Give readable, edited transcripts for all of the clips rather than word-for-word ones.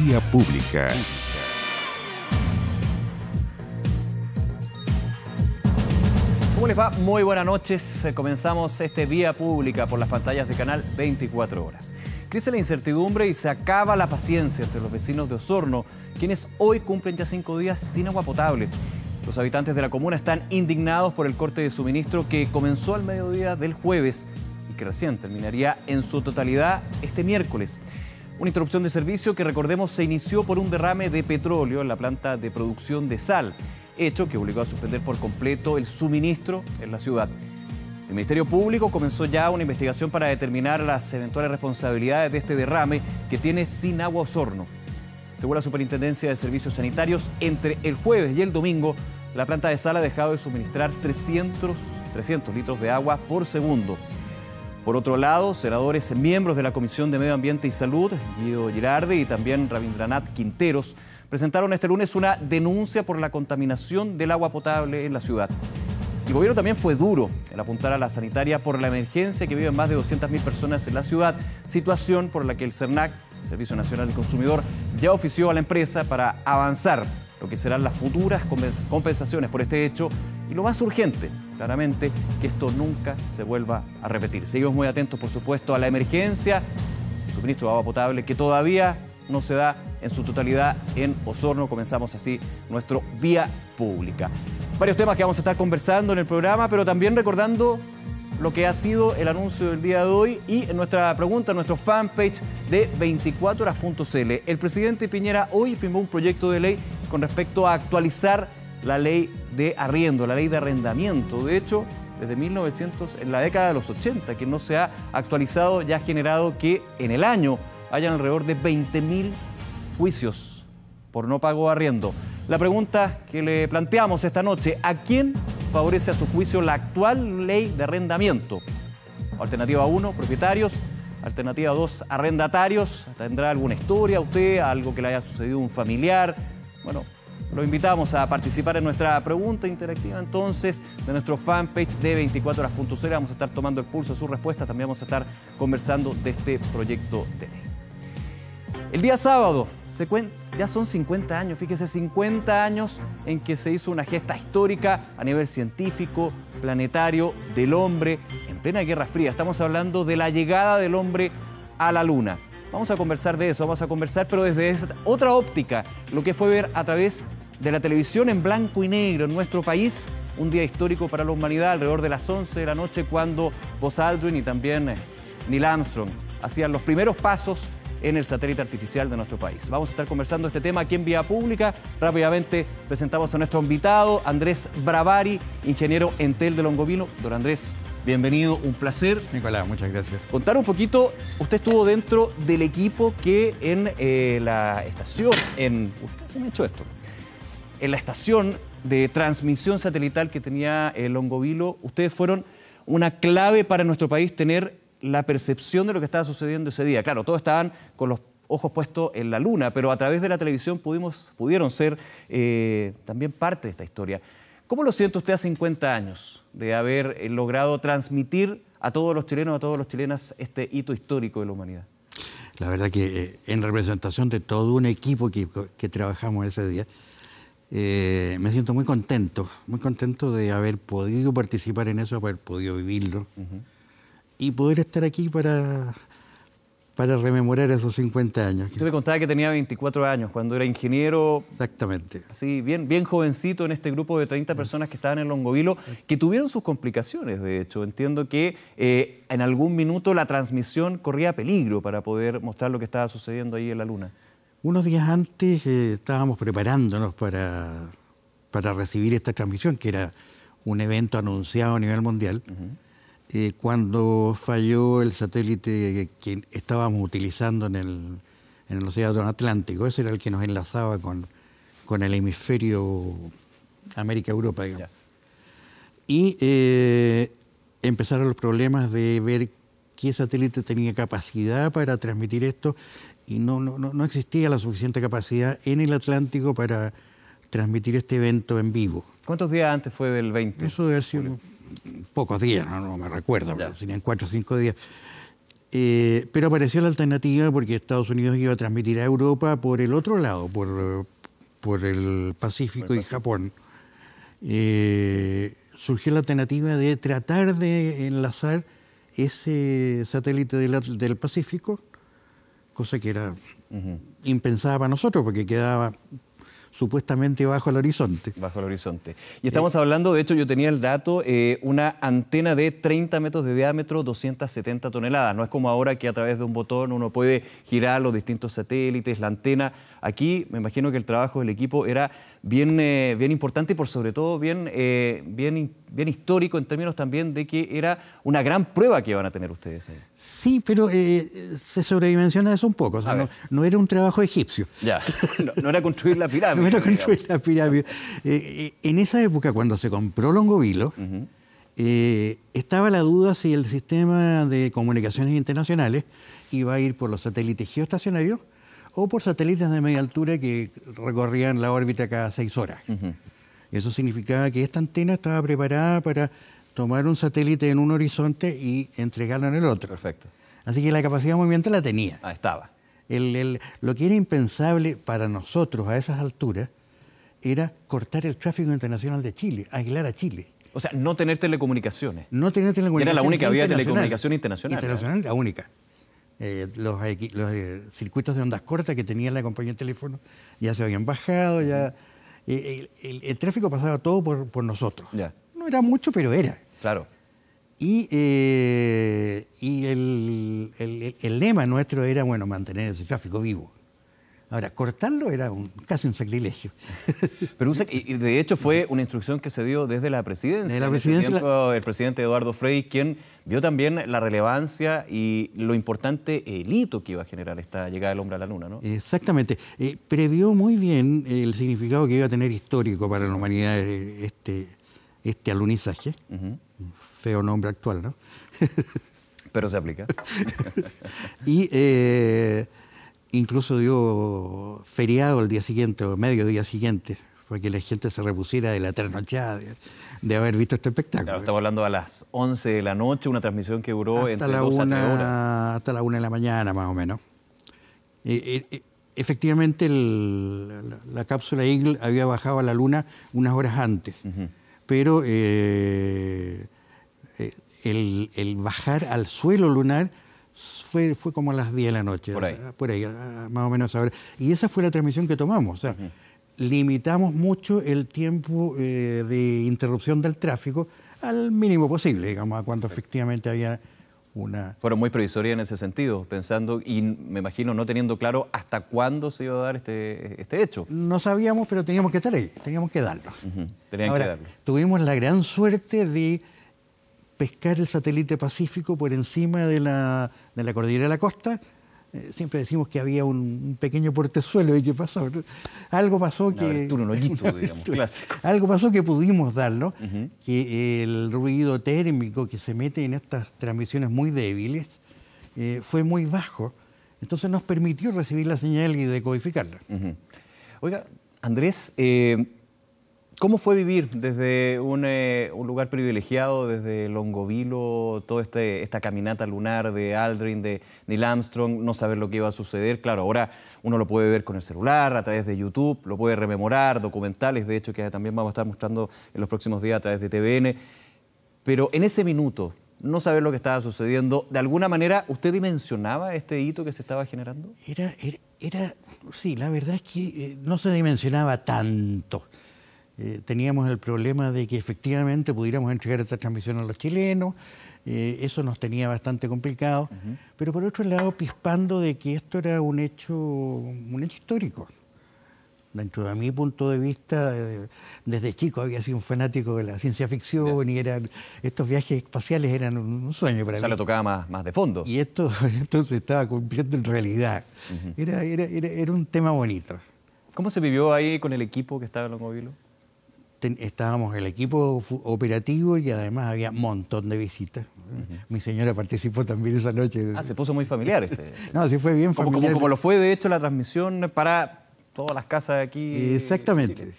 Vía Pública. ¿Cómo les va? Muy buenas noches. Comenzamos este Vía Pública por las pantallas de Canal 24 Horas. Crece la incertidumbre y se acaba la paciencia entre los vecinos de Osorno, quienes hoy cumplen ya 5 días sin agua potable. Los habitantes de la comuna están indignados por el corte de suministro que comenzó al mediodía del jueves y que recién terminaría en su totalidad este miércoles. Una interrupción de servicio que, recordemos, se inició por un derrame de petróleo en la planta de producción de sal, hecho que obligó a suspender por completo el suministro en la ciudad. El Ministerio Público comenzó ya una investigación para determinar las eventuales responsabilidades de este derrame que tiene sin agua Osorno. Según la Superintendencia de Servicios Sanitarios, entre el jueves y el domingo, la planta de sal ha dejado de suministrar 300 litros de agua por segundo. Por otro lado, senadores miembros de la Comisión de Medio Ambiente y Salud, Guido Girardi y también Rabindranath Quinteros, presentaron este lunes una denuncia por la contaminación del agua potable en la ciudad. El gobierno también fue duro en apuntar a la sanitaria por la emergencia que viven más de 200.000 personas en la ciudad, situación por la que el SERNAC, Servicio Nacional del Consumidor, ya ofició a la empresa para avanzar lo que serán las futuras compensaciones por este hecho y lo más urgente, claramente, que esto nunca se vuelva a repetir. Seguimos muy atentos, por supuesto, a la emergencia, el suministro de agua potable que todavía no se da en su totalidad en Osorno. Comenzamos así nuestro Vía Pública. Varios temas que vamos a estar conversando en el programa, pero también recordando lo que ha sido el anuncio del día de hoy y en nuestra pregunta, en nuestro fanpage de 24horas.cl. El presidente Piñera hoy firmó un proyecto de ley con respecto a actualizar la ley de arriendo, la ley de arrendamiento. De hecho, desde 1900, en la década de los 80, que no se ha actualizado, ya ha generado que en el año hayan alrededor de 20.000 juicios por no pago de arriendo. La pregunta que le planteamos esta noche: ¿a quién favorece a su juicio la actual ley de arrendamiento? Alternativa 1, propietarios. Alternativa 2, arrendatarios. ¿Tendrá alguna historia usted, algo que le haya sucedido a un familiar? Bueno, lo invitamos a participar en nuestra pregunta interactiva entonces de nuestro fanpage de 24horas.cl. Vamos a estar tomando el pulso de sus respuestas. También vamos a estar conversando de este proyecto de ley. El día sábado, ya son 50 años, fíjese, 50 años en que se hizo una gesta histórica a nivel científico, planetario, del hombre, en plena Guerra Fría. Estamos hablando de la llegada del hombre a la Luna. Vamos a conversar de eso, vamos a conversar, pero desde otra óptica, lo que fue ver a través de la televisión en blanco y negro en nuestro país, un día histórico para la humanidad, alrededor de las 11 de la noche, cuando Buzz Aldrin y también Neil Armstrong hacían los primeros pasos en el satélite artificial de nuestro país. Vamos a estar conversando este tema aquí en Vía Pública. Rápidamente presentamos a nuestro invitado, Andrés Bravari, ingeniero Entel de Longovilo. Don Andrés, bienvenido, un placer. Nicolás, muchas gracias. Contar un poquito, usted estuvo dentro del equipo que en la estación, usted se me ha hecho esto, en la estación de transmisión satelital que tenía el Longovilo, ustedes fueron una clave para nuestro país tener la percepción de lo que estaba sucediendo ese día. Claro, todos estaban con los ojos puestos en la Luna, pero a través de la televisión pudieron ser también parte de esta historia. ¿Cómo lo siente usted a 50 años de haber logrado transmitir a todos los chilenos, a todas las chilenas, este hito histórico de la humanidad? La verdad que en representación de todo un equipo que trabajamos ese día, me siento muy contento de haber podido participar en eso, haber podido vivirlo. Y poder estar aquí para rememorar esos 50 años. Usted me contaba que tenía 24 años, cuando era ingeniero. Exactamente. Así, bien jovencito en este grupo de 30 personas que estaban en Longovilo, que tuvieron sus complicaciones, de hecho. Entiendo que en algún minuto la transmisión corría peligro para poder mostrar lo que estaba sucediendo ahí en la Luna. Unos días antes estábamos preparándonos para recibir esta transmisión, que era un evento anunciado a nivel mundial. Cuando falló el satélite que estábamos utilizando en el Océano Atlántico, ese era el que nos enlazaba con el hemisferio América-Europa, digamos. Y empezaron los problemas de ver qué satélite tenía capacidad para transmitir esto, y no existía la suficiente capacidad en el Atlántico para transmitir este evento en vivo. ¿Cuántos días antes fue del 20? Eso debe ser pocos días, no me recuerdo, pero serían 4 o 5 días. Pero apareció la alternativa porque Estados Unidos iba a transmitir a Europa por el otro lado, por el Pacífico y Japón. Surgió la alternativa de tratar de enlazar ese satélite del Pacífico, cosa que era impensada para nosotros porque quedaba supuestamente bajo el horizonte. Bajo el horizonte. Y estamos hablando, de hecho yo tenía el dato, una antena de 30 metros de diámetro, 270 toneladas. No es como ahora que a través de un botón uno puede girar los distintos satélites, la antena. Aquí me imagino que el trabajo del equipo era bien importante y por sobre todo bien histórico en términos también de que era una gran prueba que iban a tener ustedes ahí. Sí, pero se sobredimensiona eso un poco. O sea, no era un trabajo egipcio. Ya, no era construir la pirámide. No era construir la pirámide. En esa época, cuando se compró Longovilo, estaba la duda si el sistema de comunicaciones internacionales iba a ir por los satélites geoestacionarios o por satélites de media altura que recorrían la órbita cada 6 horas. Eso significaba que esta antena estaba preparada para tomar un satélite en un horizonte y entregarlo en el otro. Perfecto. Así que la capacidad de movimiento la tenía. Ah, estaba. Lo que era impensable para nosotros a esas alturas era cortar el tráfico internacional de Chile, aislar a Chile. O sea, no tener telecomunicaciones. No tener telecomunicaciones. Era la única vía de telecomunicación internacional. Internacional, la única. Los circuitos de ondas cortas que tenía la compañía de teléfono ya se habían bajado, ya el tráfico pasaba todo por nosotros. Ya. No era mucho, pero era. Claro. Y el lema nuestro era, bueno, mantener ese tráfico vivo. Ahora, cortarlo era casi un sacrilegio. Pero y de hecho fue una instrucción que se dio desde la presidencia. De la presidencia. En ese tiempo, el presidente Eduardo Frei, quien vio también la relevancia y lo importante, el hito que iba a generar esta llegada del hombre a la Luna, ¿no? Exactamente. Previó muy bien el significado que iba a tener histórico para la humanidad este alunizaje. Feo nombre actual, ¿no? Pero se aplica. Y incluso dio feriado el día siguiente o medio día siguiente, para que la gente se repusiera de la trasnochada de haber visto este espectáculo. Claro, estamos hablando a las 11 de la noche, una transmisión que duró entre 2 a 3 horas. Hasta la 1 de la mañana, más o menos. Efectivamente, la cápsula Eagle había bajado a la Luna unas horas antes, pero el bajar al suelo lunar fue como a las 10 de la noche, por ahí, más o menos ahora. Y esa fue la transmisión que tomamos. O sea, limitamos mucho el tiempo de interrupción del tráfico al mínimo posible, digamos, a cuando efectivamente había una... Fueron muy previsorias en ese sentido, pensando, y me imagino no teniendo claro hasta cuándo se iba a dar este hecho. No sabíamos, pero teníamos que estar ahí, teníamos que darlo. Tenían que darlo. Tuvimos la gran suerte de pescar el satélite Pacífico por encima de la cordillera de la costa. Siempre decimos que había un pequeño portezuelo. ¿Y qué pasó? Algo pasó que... Un hoyito, digamos, clásico. Algo pasó que pudimos darlo, que el ruido térmico que se mete en estas transmisiones muy débiles fue muy bajo. Entonces nos permitió recibir la señal y decodificarla. Oiga, Andrés, ¿cómo fue vivir desde un lugar privilegiado, desde Longovilo, toda esta caminata lunar de Aldrin, de Neil Armstrong, no saber lo que iba a suceder? Claro, ahora uno lo puede ver con el celular, a través de YouTube, lo puede rememorar, documentales, de hecho, que también vamos a estar mostrando en los próximos días a través de TVN. Pero en ese minuto, no saber lo que estaba sucediendo, ¿de alguna manera usted dimensionaba este hito que se estaba generando? Sí, la verdad es que no se dimensionaba tanto. Teníamos el problema de que efectivamente pudiéramos entregar esta transmisión a los chilenos, eso nos tenía bastante complicado, pero por otro lado pispando de que esto era un hecho histórico. Dentro de mi punto de vista, desde chico había sido un fanático de la ciencia ficción y estos viajes espaciales eran un sueño para mí. O sea, le tocaba más de fondo. Y esto se estaba cumpliendo en realidad. Era un tema bonito. ¿Cómo se vivió ahí con el equipo que estaba en Longovilo? Estábamos el equipo operativo y además había un montón de visitas. Mi señora participó también esa noche. Ah, se puso muy familiar No, sí fue bien familiar. Como lo fue, de hecho, la transmisión para todas las casas de aquí. Exactamente.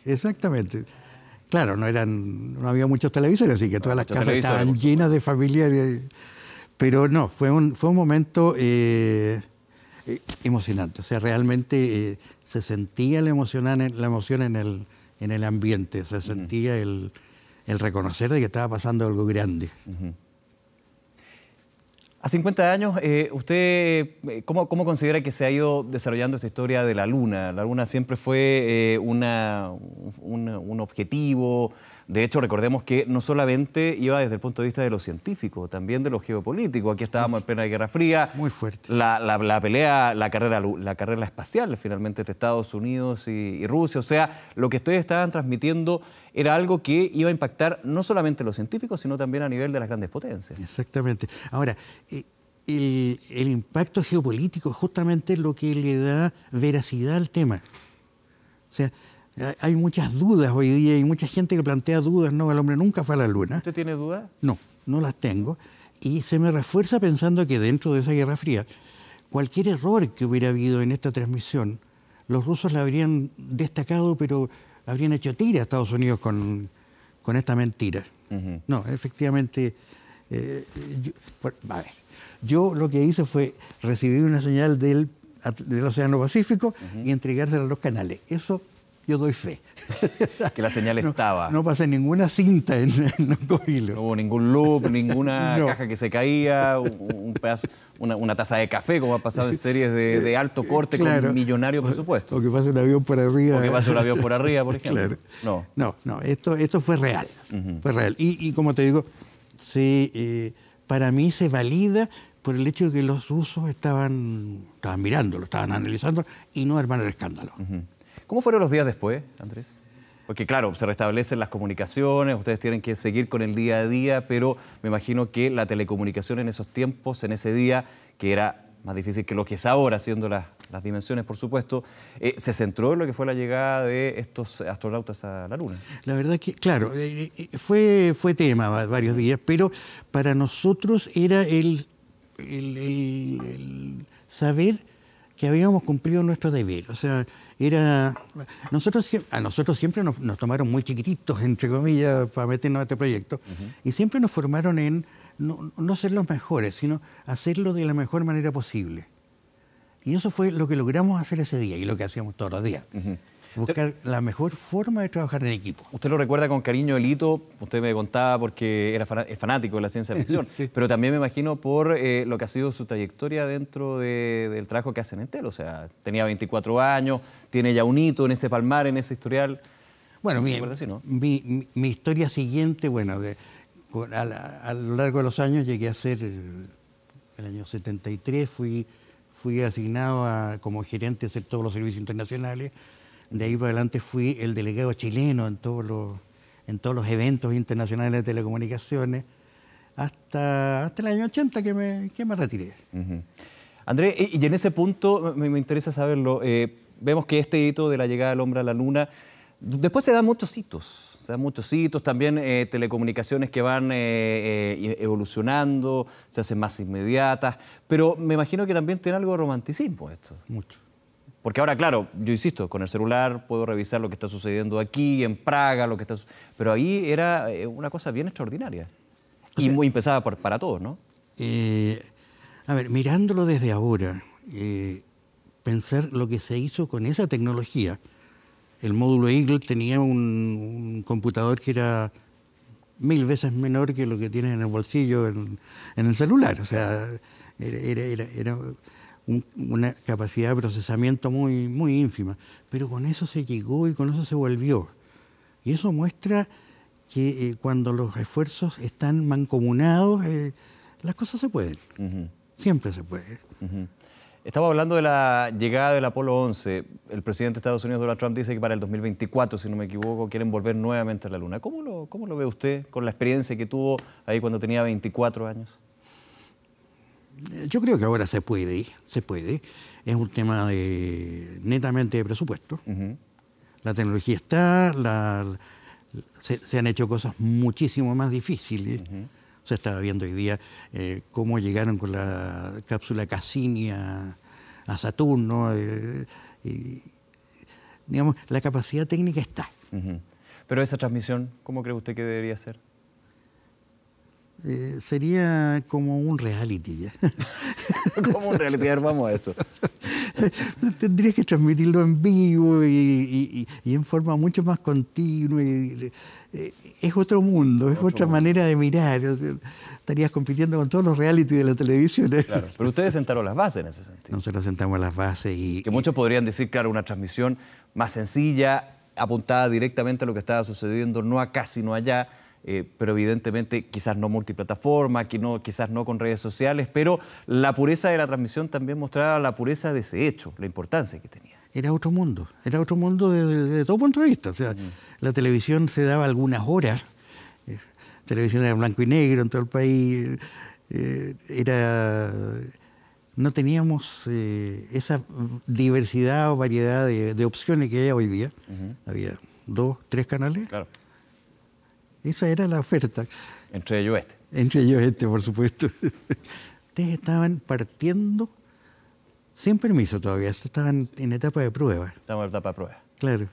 Claro, no había muchos televisores, así que todas las casas estaban llenas de familiares. Pero no, fue un momento emocionante. O sea, realmente se sentía la emoción en el ambiente, se sentía el reconocer de que estaba pasando algo grande. A 50 años, ¿usted cómo considera que se ha ido desarrollando esta historia de la Luna? La Luna siempre fue un objetivo. De hecho, recordemos que no solamente iba desde el punto de vista de lo científico, también de lo geopolítico. Aquí estábamos en plena Guerra Fría. Muy fuerte. La pelea, la carrera espacial, finalmente, entre Estados Unidos y Rusia. O sea, lo que ustedes estaban transmitiendo era algo que iba a impactar no solamente a los científicos, sino también a nivel de las grandes potencias. Exactamente. Ahora, el impacto geopolítico es justamente lo que le da veracidad al tema. O sea, hay muchas dudas hoy día, hay mucha gente que plantea dudas. No, el hombre nunca fue a la Luna. ¿Usted tiene dudas? No, no las tengo. Y se me refuerza pensando que dentro de esa Guerra Fría, cualquier error que hubiera habido en esta transmisión, los rusos la habrían destacado, pero habrían hecho tira a Estados Unidos con esta mentira. No, efectivamente, yo lo que hice fue recibir una señal del Océano Pacífico y entregársela a los canales. Eso yo doy fe. Que la señal estaba. No pasé ninguna cinta en los cohilos. No hubo ningún loop, ninguna caja que se caía, un pedazo, una taza de café, como ha pasado en series de alto corte, claro, con millonario presupuesto. O que pase un avión por arriba. O que pase un avión por arriba, por ejemplo. Claro. No, esto fue real. Fue real. Y como te digo, para mí se valida por el hecho de que los rusos estaban mirándolo, estaban analizando y no armaron escándalo. ¿Cómo fueron los días después, Andrés? Porque claro, se restablecen las comunicaciones, ustedes tienen que seguir con el día a día, pero me imagino que la telecomunicación en esos tiempos, en ese día, que era más difícil que lo que es ahora, siendo las dimensiones, por supuesto, se centró en lo que fue la llegada de estos astronautas a la Luna. La verdad que, claro, fue tema varios días, pero para nosotros era el saber que habíamos cumplido nuestro deber. O sea, a nosotros siempre nos tomaron muy chiquititos, entre comillas, para meternos a este proyecto, y siempre nos formaron en no ser los mejores, sino hacerlo de la mejor manera posible. Y eso fue lo que logramos hacer ese día y lo que hacíamos todos los días. Buscar la mejor forma de trabajar en equipo. Usted lo recuerda con cariño el hito, usted me contaba porque es fanático de la ciencia ficción, sí, pero también me imagino por lo que ha sido su trayectoria dentro del trabajo que hace en Entel. O sea, tenía 24 años, tiene ya un hito en ese palmar, en ese historial. Bueno, mi historia siguiente, bueno, a lo largo de los años llegué a ser, el año 73, fui asignado como gerente de hacer todos los servicios internacionales. De ahí para adelante fui el delegado chileno en todos los eventos internacionales de telecomunicaciones, hasta el año 80 que me retiré. Andrés, y en ese punto me interesa saberlo, vemos que este hito de la llegada del hombre a la Luna, después se dan muchos hitos, también telecomunicaciones que van evolucionando, se hacen más inmediatas, pero me imagino que también tiene algo de romanticismo esto. Mucho. Porque ahora, claro, yo insisto, con el celular puedo revisar lo que está sucediendo aquí, en Praga, pero ahí era una cosa bien extraordinaria. Y muy impensada para todos, ¿no? A ver, mirándolo desde ahora, pensar lo que se hizo con esa tecnología. El módulo Eagle tenía un computador que era 1000 veces menor que lo que tienes en el bolsillo en el celular. O sea, era una capacidad de procesamiento muy, muy ínfima, pero con eso se llegó y con eso se volvió. Y eso muestra que cuando los esfuerzos están mancomunados, las cosas se pueden. Siempre se puede. Estamos hablando de la llegada del Apolo 11. El presidente de Estados Unidos, Donald Trump, dice que para el 2024, si no me equivoco, quieren volver nuevamente a la Luna. ¿Cómo lo ve usted con la experiencia que tuvo ahí cuando tenía 24 años? Yo creo que ahora se puede. Es un tema netamente de presupuesto. La tecnología está, se han hecho cosas muchísimo más difíciles. Se estaba viendo hoy día cómo llegaron con la cápsula Cassini a Saturno. Digamos, la capacidad técnica está. Pero esa transmisión, ¿cómo cree usted que debería ser? Sería como un reality ya. Como un reality, a ver, vamos a eso. Tendrías que transmitirlo en vivo y en forma mucho más continua. Es otro mundo, es otra manera de mirar. Estarías compitiendo con todos los reality de la televisión. Claro, pero ustedes sentaron las bases en ese sentido. Nosotros sentamos las bases y... Que muchos podrían decir, claro, una transmisión más sencilla, apuntada directamente a lo que estaba sucediendo, no acá, sino allá. Pero evidentemente quizás no multiplataforma, quizás no con redes sociales, pero la pureza de la transmisión también mostraba la pureza de ese hecho, la importancia que tenía. Era otro mundo desde todo punto de vista. O sea, la televisión se daba algunas horas, televisión era en blanco y negro en todo el país, no teníamos esa diversidad o variedad de opciones que hay hoy día. Había 2, 3 canales. Claro. Esa era la oferta. Entre ellos este. Entre ellos este, por supuesto. Ustedes estaban partiendo sin permiso todavía, estaban en etapa de prueba. Estamos en etapa de prueba. Claro.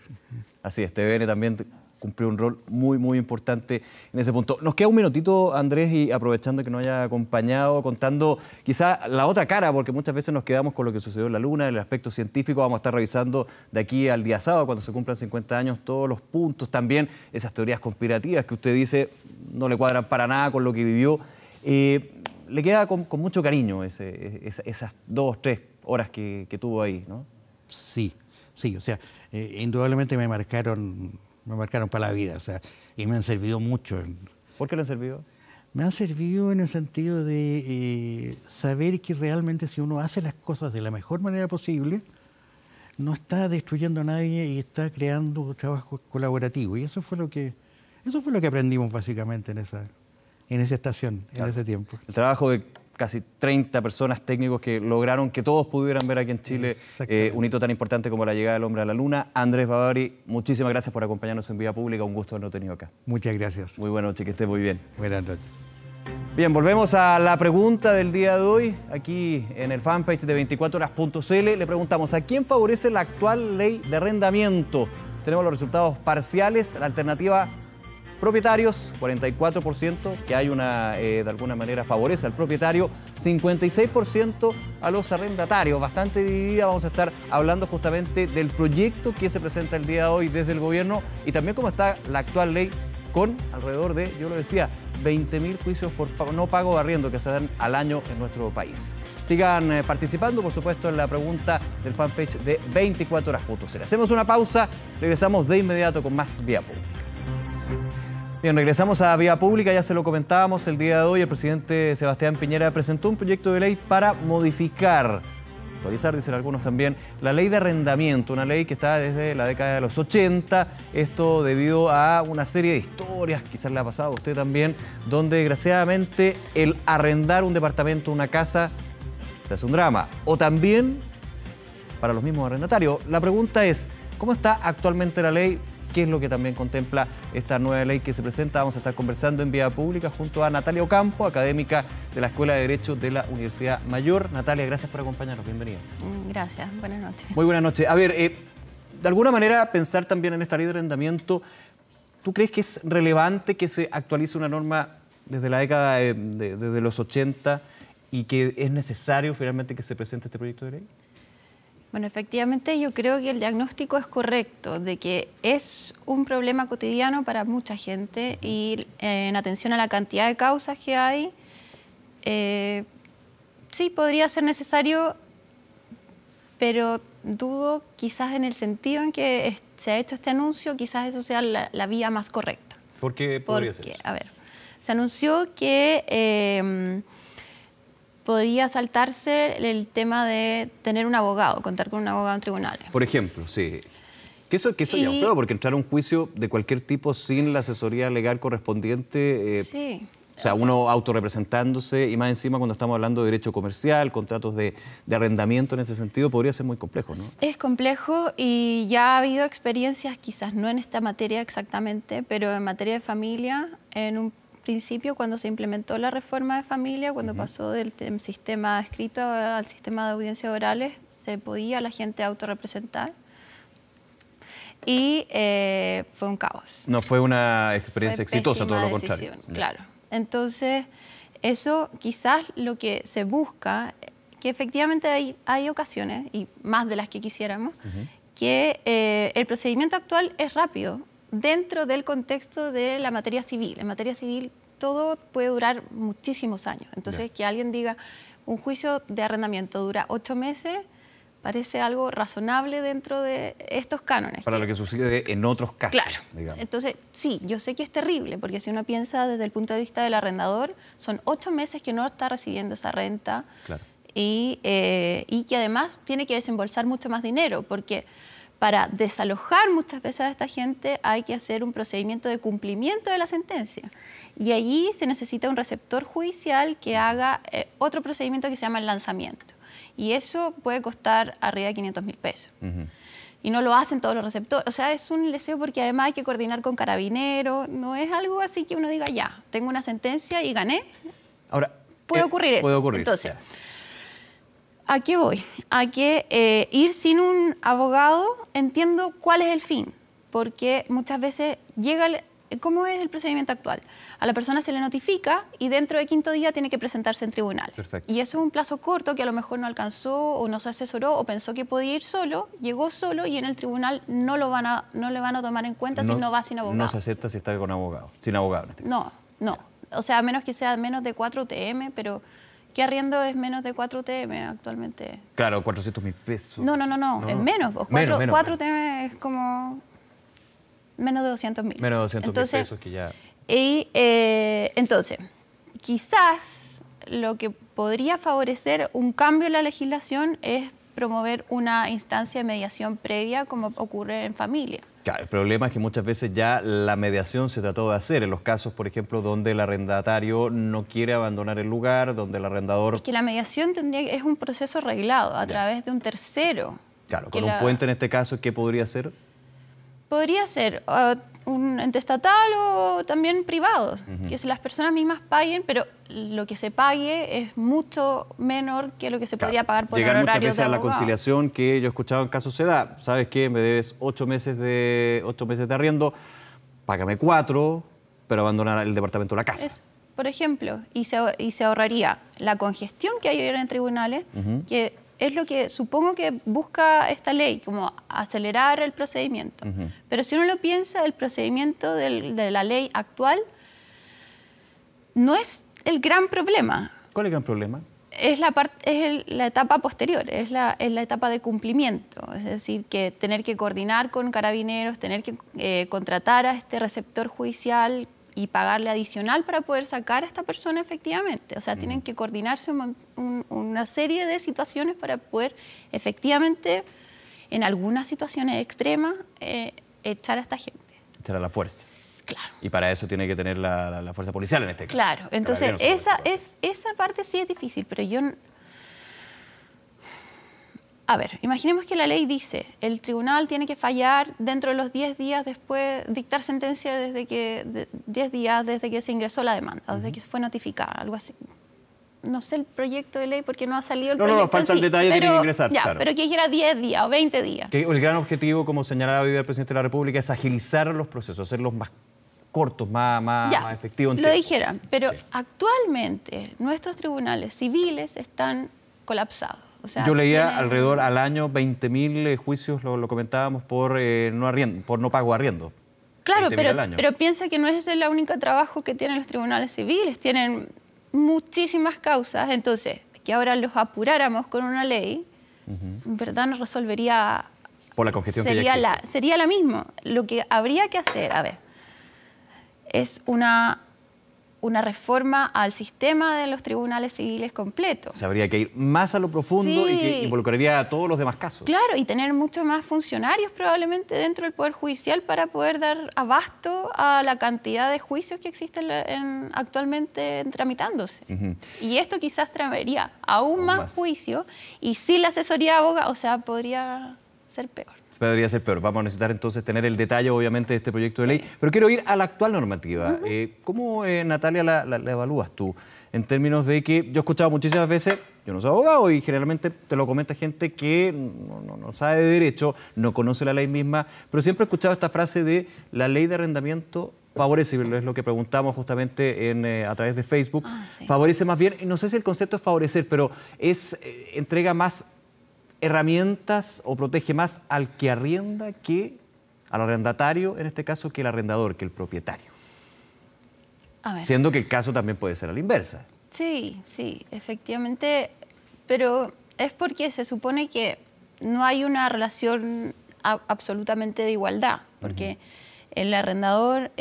Así es, TVN también cumplió un rol muy importante en ese punto. Nos queda un minutito, Andrés, y aprovechando que nos haya acompañado, contando quizá la otra cara, porque muchas veces nos quedamos con lo que sucedió en la Luna, el aspecto científico. Vamos a estar revisando de aquí al día sábado, cuando se cumplan 50 años, todos los puntos, también esas teorías conspirativas que usted dice no le cuadran para nada con lo que vivió. Le queda con mucho cariño esas 2, 3 horas que tuvo ahí, ¿no? Sí, o sea, indudablemente me marcaron para la vida, o sea, y me han servido mucho. ¿Por qué le han servido? Me han servido en el sentido de saber que realmente si uno hace las cosas de la mejor manera posible, no está destruyendo a nadie y está creando trabajo colaborativo. Y eso fue lo que aprendimos básicamente en esa estación, claro, en ese tiempo. El trabajo de casi 30 personas técnicos que lograron que todos pudieran ver aquí en Chile un hito tan importante como la llegada del hombre a la Luna. Andrés Bavari, muchísimas gracias por acompañarnos en Vía Pública. Un gusto haberlo tenido acá. Muchas gracias. Muy buena noche, que esté muy bien. Buenas noches. Bien, volvemos a la pregunta del día de hoy. Aquí en el fanpage de 24horas.cl le preguntamos: ¿a quién favorece la actual ley de arrendamiento? Tenemos los resultados parciales. La alternativa: propietarios, 44%, que hay una, de alguna manera, favorece al propietario, 56% a los arrendatarios, bastante dividida. Vamos a estar hablando justamente del proyecto que se presenta el día de hoy desde el gobierno y también cómo está la actual ley con alrededor de, yo lo decía, 20.000 juicios por no pago de arriendo que se dan al año en nuestro país. Sigan participando, por supuesto, en la pregunta del fanpage de 24horas.cl. Hacemos una pausa, regresamos de inmediato con más Vía Pública. Bien, regresamos a Vía Pública, ya se lo comentábamos el día de hoy. El presidente Sebastián Piñera presentó un proyecto de ley para modificar, actualizar, dicen algunos también, la ley de arrendamiento, una ley que está desde la década de los 80. Esto debido a una serie de historias, quizás le ha pasado a usted también, donde desgraciadamente el arrendar un departamento, una casa, se hace un drama. O también para los mismos arrendatarios. La pregunta es: ¿cómo está actualmente la ley? ¿Qué es lo que también contempla esta nueva ley que se presenta? Vamos a estar conversando en Vía Pública junto a Natalia Ocampo, académica de la Escuela de Derecho de la Universidad Mayor. Natalia, gracias por acompañarnos. Bienvenida. Gracias. Buenas noches. Muy buenas noches. A ver, de alguna manera pensar también en esta ley de arrendamiento, ¿tú crees que es relevante que se actualice una norma desde la década desde los 80 y que es necesario finalmente que se presente este proyecto de ley? Bueno, efectivamente yo creo que el diagnóstico es correcto, de que es un problema cotidiano para mucha gente y en atención a la cantidad de causas que hay, sí podría ser necesario, pero dudo quizás en el sentido en que se ha hecho este anuncio, quizás eso sea la vía más correcta. ¿Por qué podría ser eso? A ver, se anunció que podría saltarse el tema de tener un abogado, contar con un abogado en tribunales. Por ejemplo, sí. Que eso ya es un problema, porque entrar a un juicio de cualquier tipo sin la asesoría legal correspondiente, sí. O sea, uno autorrepresentándose y más encima cuando estamos hablando de derecho comercial, contratos de arrendamiento en ese sentido, podría ser muy complejo, ¿no? Es complejo y ya ha habido experiencias, quizás no en esta materia exactamente, pero en materia de familia, en un principio cuando se implementó la reforma de familia, cuando pasó del sistema escrito al sistema de audiencias orales, se podía la gente autorrepresentar y fue un caos. No fue una experiencia exitosa, todo lo decisión, contrario. Claro. Entonces, eso quizás lo que se busca, que efectivamente hay ocasiones, y más de las que quisiéramos, que el procedimiento actual es rápido dentro del contexto de la materia civil. En materia civil todo puede durar muchísimos años. Entonces, que alguien diga, un juicio de arrendamiento dura 8 meses, parece algo razonable dentro de estos cánones. Para lo que sucede en otros casos, claro. Digamos. Entonces, sí, yo sé que es terrible, porque si uno piensa desde el punto de vista del arrendador, son 8 meses que no está recibiendo esa renta, Claro. y que además tiene que desembolsar mucho más dinero, porque para desalojar muchas veces a esta gente hay que hacer un procedimiento de cumplimiento de la sentencia. Y allí se necesita un receptor judicial que haga otro procedimiento que se llama el lanzamiento. Y eso puede costar arriba de 500.000 pesos. Y no lo hacen todos los receptores. O sea, es un leseo porque además hay que coordinar con carabineros. No es algo así que uno diga, ya, tengo una sentencia y gané. Ahora, puede ocurrir eso. Puede ocurrir. Entonces, ¿a qué voy? A que ir sin un abogado, entiendo cuál es el fin. Porque muchas veces llega ¿cómo es el procedimiento actual? A la persona se le notifica y dentro del 5.º día tiene que presentarse en tribunal. Perfecto. Y eso es un plazo corto que a lo mejor no alcanzó o no se asesoró o pensó que podía ir solo, llegó solo y en el tribunal no le van a tomar en cuenta si no va sin abogado. No se acepta si está con abogado, sin abogado. En este caso. No. O sea, a menos que sea menos de 4 UTM, pero ¿qué arriendo es menos de 4 UTM actualmente? Claro, 400.000 pesos. No, es menos. 4 UTM es como menos de 200.000. Menos de 200.000 pesos que ya... Entonces, quizás lo que podría favorecer un cambio en la legislación es promover una instancia de mediación previa como ocurre en familia. Claro, el problema es que muchas veces ya la mediación se trató de hacer en los casos, por ejemplo, donde el arrendatario no quiere abandonar el lugar, donde el arrendador... Es que la mediación es un proceso reglado a través de un tercero. Claro, con un puente en este caso, ¿qué podría ser? Podría ser un ente estatal o también privados, que las personas mismas paguen, pero lo que se pague es mucho menor que lo que se podría pagar por llegar honorarios muchas veces de a la abogado. conciliación que yo he escuchado en casos se da. ¿Sabes qué? Me debes 8 meses de arriendo, págame 4, pero abandonar el departamento o la casa. Por ejemplo, y se ahorraría la congestión que hay ahora en tribunales, que es lo que supongo que busca esta ley, como acelerar el procedimiento. Pero si uno lo piensa, el procedimiento de la ley actual no es el gran problema. ¿Cuál es el gran problema? Es la etapa posterior, es la etapa de cumplimiento. Es decir, que tener que coordinar con carabineros, tener que contratar a este receptor judicial y pagarle adicional para poder sacar a esta persona efectivamente. O sea, tienen que coordinarse una serie de situaciones para poder efectivamente, en algunas situaciones extremas, echar a esta gente. Echar a la fuerza. Claro. Y para eso tiene que tener la fuerza policial en este caso. Claro, entonces esa parte sí es difícil, pero yo... A ver, imaginemos que la ley dice, el tribunal tiene que fallar dentro de los 10 días después, dictar sentencia desde que 10 días desde que se ingresó la demanda, desde que se fue notificada, algo así. No sé el proyecto de ley porque no ha salido el proyecto. No, falta el detalle, tiene que ingresar. Ya, claro. Pero que dijera 10 días o 20 días. Que el gran objetivo, como señalaba hoy el presidente de la República, es agilizar los procesos, hacerlos más cortos, más efectivos. Lo dijeran, pero actualmente nuestros tribunales civiles están colapsados. O sea, yo leía alrededor al año 20.000 juicios, lo comentábamos, por no pago arriendo. Claro, pero piensa que no es ese el único trabajo que tienen los tribunales civiles, tienen muchísimas causas, entonces, que ahora los apuráramos con una ley, en verdad nos resolvería... Por la congestión que ya existe. Sería la misma. Lo que habría que hacer, es una reforma al sistema de los tribunales civiles completo. O sea, habría que ir más a lo profundo y que involucraría a todos los demás casos. Claro, y tener muchos más funcionarios probablemente dentro del Poder Judicial para poder dar abasto a la cantidad de juicios que existen actualmente tramitándose. Y esto quizás traería aún más juicios y sin la asesoría de abogados, o sea, podría ser peor. Podría ser peor. Vamos a necesitar entonces tener el detalle, obviamente, de este proyecto de ley. Pero quiero ir a la actual normativa. ¿Cómo, Natalia, la evalúas tú? En términos de que yo he escuchado muchísimas veces, yo no soy abogado y generalmente te lo comenta gente que no sabe de derecho, no conoce la ley misma, pero siempre he escuchado esta frase de la ley de arrendamiento favorece, es lo que preguntamos justamente a través de Facebook, Sí. favorece más bien, no sé si el concepto es favorecer, pero entrega más herramientas o protege más al que arrienda que al arrendatario, en este caso, que el arrendador, que el propietario. A ver. Siendo que el caso también puede ser a la inversa. Sí, sí, efectivamente, pero es porque se supone que no hay una relación absolutamente de igualdad, porque el arrendador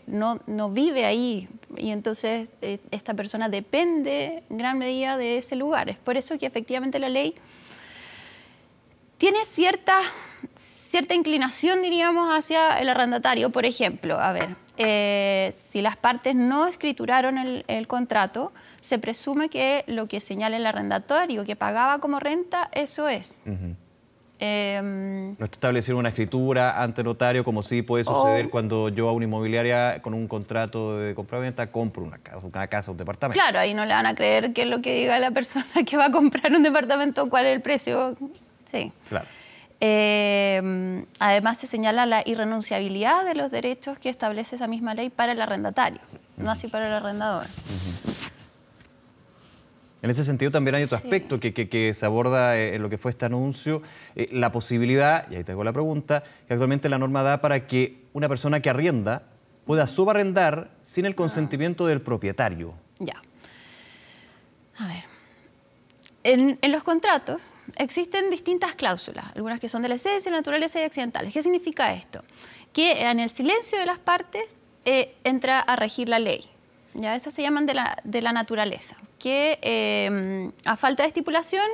no vive ahí y entonces esta persona depende en gran medida de ese lugar. Es por eso que efectivamente la ley tiene cierta inclinación, diríamos, hacia el arrendatario. Por ejemplo, a ver, si las partes no escrituraron el contrato, se presume que lo que señala el arrendatario que pagaba como renta, eso es. No está estableciendo una escritura ante notario, como sí puede suceder cuando yo a una inmobiliaria con un contrato de compra-venta compro una casa, un departamento. Claro, ahí no le van a creer qué es lo que diga la persona que va a comprar un departamento, cuál es el precio. Sí. Claro. Además se señala la irrenunciabilidad de los derechos que establece esa misma ley para el arrendatario, no así para el arrendador. En ese sentido también hay otro aspecto que se aborda en lo que fue este anuncio, la posibilidad, y ahí tengo la pregunta, que actualmente la norma da para que una persona que arrienda pueda subarrendar sin el consentimiento del propietario. Ya. A ver. En los contratos existen distintas cláusulas, algunas que son de la esencia, naturaleza y accidentales. ¿Qué significa esto? Que en el silencio de las partes entra a regir la ley. Ya, esas se llaman de la naturaleza, que a falta de estipulación,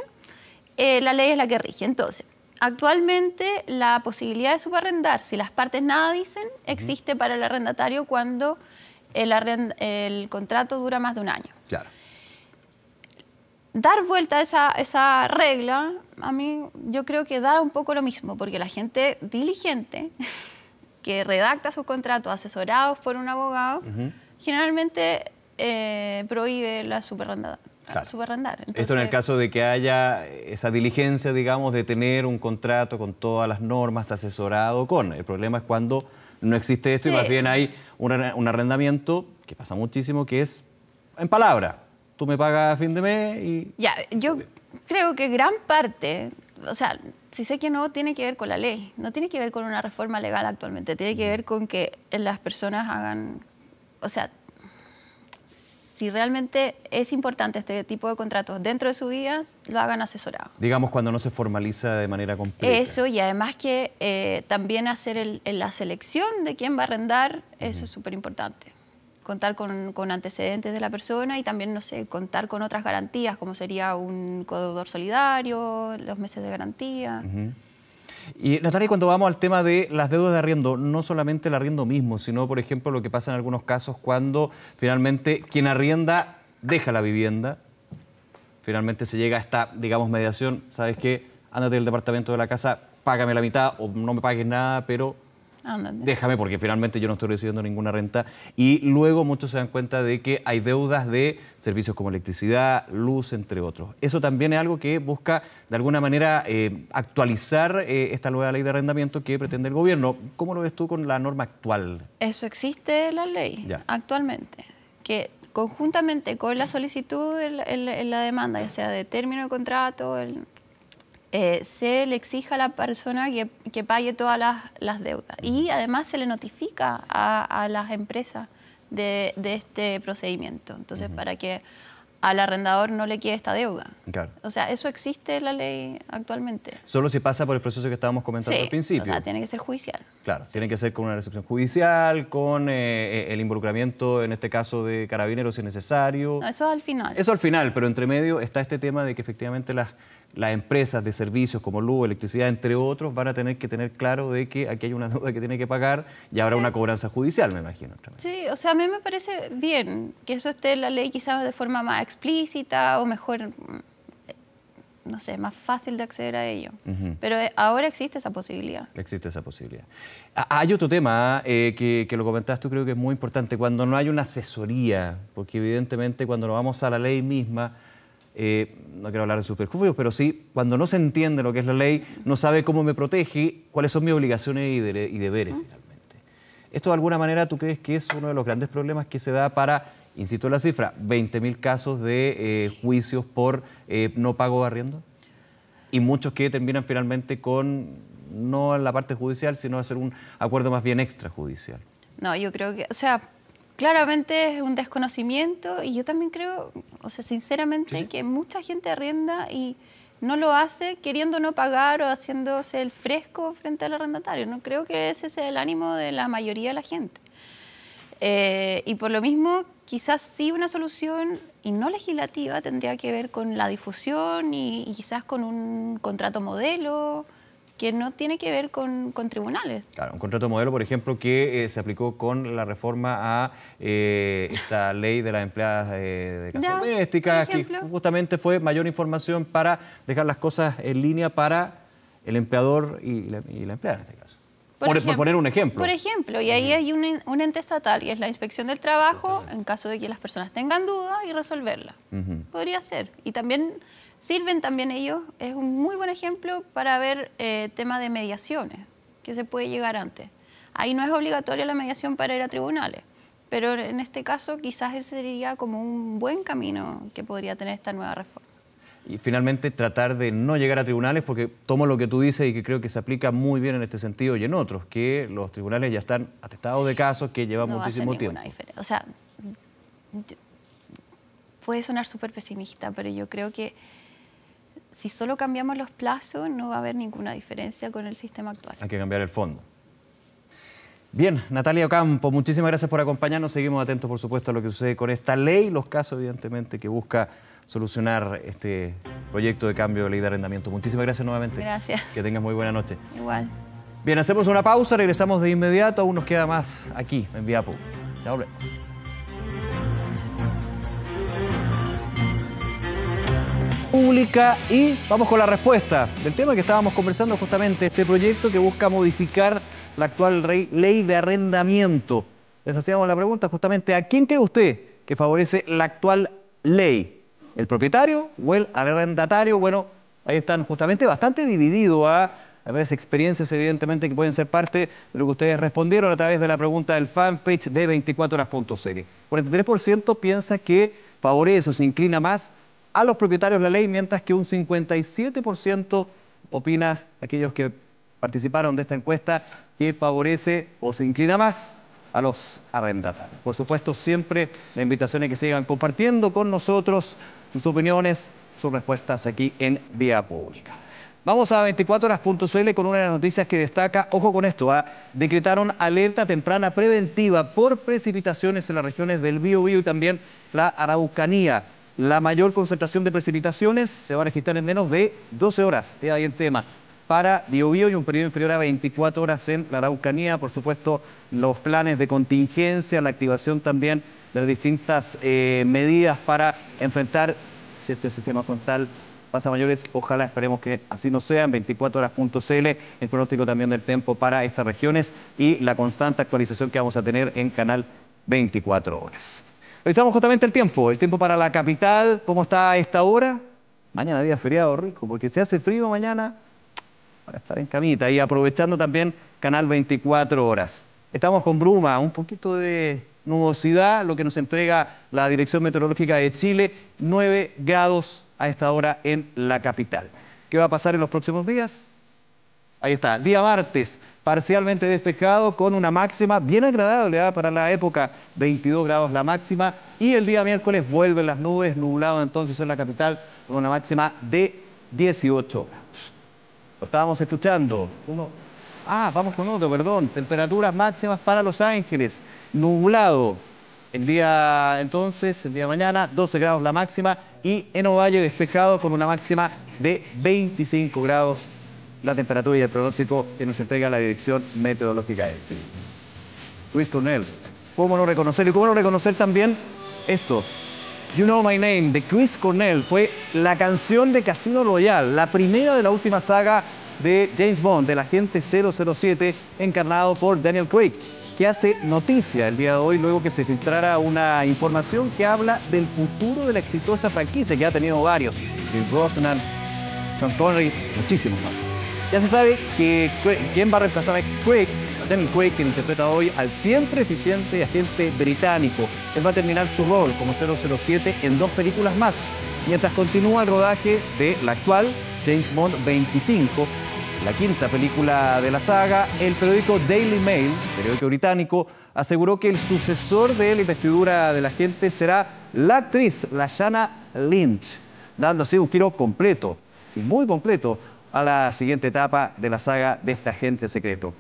la ley es la que rige. Entonces, actualmente la posibilidad de subarrendar, si las partes nada dicen, existe para el arrendatario cuando el contrato dura más de un año. Claro. Dar vuelta a esa regla, a mí yo creo que da un poco lo mismo, porque la gente diligente que redacta sus contratos asesorados por un abogado, generalmente prohíbe la subarrendar. Claro. Entonces, esto en el caso de que haya esa diligencia, digamos, de tener un contrato con todas las normas asesorado con. El problema es cuando no existe esto y más bien hay un arrendamiento, que pasa muchísimo, que es en palabra. Tú me pagas a fin de mes y... Ya, yo creo que gran parte, o sea, si sé que no tiene que ver con la ley, no tiene que ver con una reforma legal actualmente, tiene que ver con que las personas hagan, o sea, si realmente es importante este tipo de contratos dentro de su vida, lo hagan asesorado. Digamos, cuando no se formaliza de manera completa. Eso, y además que también hacer la selección de quién va a arrendar, eso es súper importante. Contar con antecedentes de la persona y también, no sé, contar con otras garantías, como sería un codeudor solidario, los meses de garantía. Y Natalia, cuando vamos al tema de las deudas de arriendo, no solamente el arriendo mismo, sino, por ejemplo, lo que pasa en algunos casos cuando finalmente quien arrienda deja la vivienda, finalmente se llega a esta, digamos, mediación, ¿sabes qué? Ándate del departamento de la casa, págame la mitad o no me pagues nada, pero... déjame porque finalmente yo no estoy recibiendo ninguna renta. Y luego muchos se dan cuenta de que hay deudas de servicios como electricidad, luz, entre otros. Eso también es algo que busca de alguna manera actualizar esta nueva ley de arrendamiento que pretende el gobierno. ¿Cómo lo ves tú con la norma actual? Eso existe en la ley actualmente, que conjuntamente con la solicitud en la demanda, ya sea de término de contrato, se le exija a la persona que pague todas las deudas. Y además se le notifica a las empresas de este procedimiento. Entonces, para que al arrendador no le quede esta deuda. Claro. O sea, eso existe en la ley actualmente. Solo si pasa por el proceso que estábamos comentando al principio. O sea, tiene que ser judicial. Claro, tiene que ser con una recepción judicial, con el involucramiento, en este caso, de carabineros si es necesario. No, eso es al final. Eso al final, pero entre medio está este tema de que efectivamente las empresas de servicios como luz, electricidad, entre otros, van a tener que tener claro de que aquí hay una deuda que tiene que pagar y habrá una cobranza judicial, me imagino. Sí, o sea, a mí me parece bien que eso esté en la ley quizás de forma más explícita o mejor, no sé, más fácil de acceder a ello. Pero ahora existe esa posibilidad. Existe esa posibilidad. Hay otro tema que lo comentaste tú, creo que es muy importante, cuando no hay una asesoría, porque evidentemente cuando nos vamos a la ley misma, no quiero hablar de superjuicios, pero sí, cuando no se entiende lo que es la ley, no sabe cómo me protege, cuáles son mis obligaciones y deberes finalmente. ¿Esto de alguna manera tú crees que es uno de los grandes problemas que se da para, insisto en la cifra, 20.000 casos de juicios por no pago de arriendo? Y muchos que terminan finalmente con, no en la parte judicial, sino hacer un acuerdo más bien extrajudicial. No, yo creo que, o sea, claramente es un desconocimiento y yo también creo, o sea, sinceramente, Sí. que mucha gente arrienda y no lo hace queriendo no pagar o haciéndose el fresco frente al arrendatario. No creo que ese sea el ánimo de la mayoría de la gente. Y por lo mismo, quizás sí una solución, y no legislativa, tendría que ver con la difusión y quizás con un contrato modelo que no tiene que ver con tribunales. Claro, un contrato modelo, por ejemplo, que se aplicó con la reforma a esta ley de las empleadas de casa Ya, doméstica, por que ejemplo. justamente fue mayor información para dejar las cosas en línea para el empleador y la empleada en este caso. Por poner un ejemplo. Por ejemplo, y ahí hay un ente estatal, y es la Inspección del Trabajo, en caso de que las personas tengan dudas, y resolverla. Podría ser. Y también sirven también ellos, es un muy buen ejemplo para ver tema de mediaciones, que se puede llegar antes. Ahí no es obligatoria la mediación para ir a tribunales, pero en este caso quizás ese sería como un buen camino que podría tener esta nueva reforma. Y finalmente tratar de no llegar a tribunales, porque tomo lo que tú dices y que creo que se aplica muy bien en este sentido y en otros, que los tribunales ya están atestados de casos que llevan No va a hacer muchísimo ninguna tiempo. diferencia. O sea, puede sonar súper pesimista, pero yo creo que si solo cambiamos los plazos no va a haber ninguna diferencia con el sistema actual. Hay que cambiar el fondo. Bien, Natalia Ocampo, muchísimas gracias por acompañarnos. Seguimos atentos, por supuesto, a lo que sucede con esta ley, los casos, evidentemente, que busca solucionar este proyecto de cambio de ley de arrendamiento. Muchísimas gracias nuevamente. Gracias. Que tengas muy buena noche. Igual. Bien, hacemos una pausa, regresamos de inmediato. Aún nos queda más aquí en Vía Pública. Ya volvemos. Pública y vamos con la respuesta del tema que estábamos conversando justamente, este proyecto que busca modificar la actual ley de arrendamiento. Les hacíamos la pregunta justamente, ¿a quién cree usted que favorece la actual ley? ¿El propietario o el arrendatario? Bueno, ahí están justamente bastante divididos a varias experiencias evidentemente que pueden ser parte de lo que ustedes respondieron a través de la pregunta del fanpage de 24horas.cl. 43% piensa que favorece o se inclina más a los propietarios de la ley, mientras que un 57% opina, aquellos que participaron de esta encuesta, que favorece o se inclina más a los arrendatarios. Por supuesto, siempre la invitación es que sigan compartiendo con nosotros sus opiniones, sus respuestas aquí en Vía Pública. Vamos a 24horas.cl con una de las noticias que destaca, ojo con esto, decretaron alerta temprana preventiva por precipitaciones en las regiones del Biobío y también la Araucanía. La mayor concentración de precipitaciones se va a registrar en menos de 12 horas, es ahí el tema, para Biobío y un periodo inferior a 24 horas en la Araucanía. Por supuesto, los planes de contingencia, la activación también de distintas medidas para enfrentar si este sistema frontal pasa a mayores. Ojalá, esperemos que así no sea. En 24horas.cl el pronóstico también del tiempo para estas regiones y la constante actualización que vamos a tener en Canal 24 Horas. Revisamos justamente el tiempo para la capital. ¿Cómo está a esta hora? Mañana día feriado rico, porque si hace frío mañana, para estar en camita. Y aprovechando también Canal 24 Horas. Estamos con bruma, un poquito de nubosidad, lo que nos entrega la Dirección Meteorológica de Chile, 9 grados a esta hora en la capital. ¿Qué va a pasar en los próximos días? Ahí está, día martes, parcialmente despejado con una máxima bien agradable para la época, 22 grados la máxima, y el día miércoles vuelven las nubes, nublado entonces en la capital con una máxima de 18 grados. Lo estábamos escuchando. Vamos con otro, perdón. Temperaturas máximas para Los Ángeles, nublado. El día mañana, 12 grados la máxima, y en Ovalle despejado con una máxima de 25 grados. La temperatura y el pronóstico que nos entrega la Dirección Meteorológica de Chile. Chris Cornell, ¿cómo no reconocer? Y cómo no reconocer también esto. You Know My Name, de Chris Cornell, fue la canción de Casino Royale, la primera de la última saga de James Bond, del agente 007, encarnado por Daniel Craig, que hace noticia el día de hoy luego que se filtrara una información que habla del futuro de la exitosa franquicia que ha tenido varios. Pierce Brosnan, Sean Connery, muchísimos más. Ya se sabe que quién va a reemplazar a Craig, Daniel Craig, que interpreta hoy al siempre eficiente agente británico. Él va a terminar su rol como 007 en 2 películas más, mientras continúa el rodaje de la actual James Bond 25, la 5ª película de la saga. El periódico Daily Mail, periódico británico, aseguró que el sucesor de la investidura del agente será la actriz Lashana Lynch, dando así un giro completo, y muy completo, a la siguiente etapa de la saga de este agente secreto.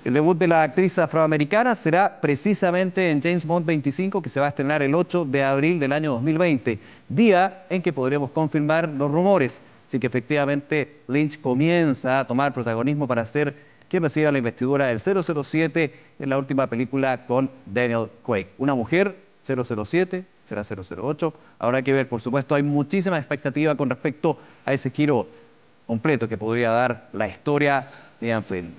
El debut de la actriz afroamericana será precisamente en James Bond 25, que se va a estrenar el 8 de abril del año 2020, día en que podremos confirmar los rumores. Así que efectivamente Lynch comienza a tomar protagonismo para ser quien reciba la investidura del 007 en la última película con Daniel Craig. Una mujer, 007, será 008. Habrá que ver, por supuesto, hay muchísima expectativa con respecto a ese giro completo que podría dar la historia de Ian Fleming.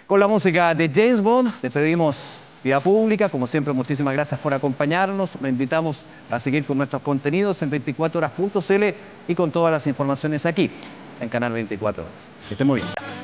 Con la música de James Bond, despedimos Vía Pública. Como siempre, muchísimas gracias por acompañarnos. Los invitamos a seguir con nuestros contenidos en 24horas.cl y con todas las informaciones aquí en Canal 24 Horas. Que estén muy bien.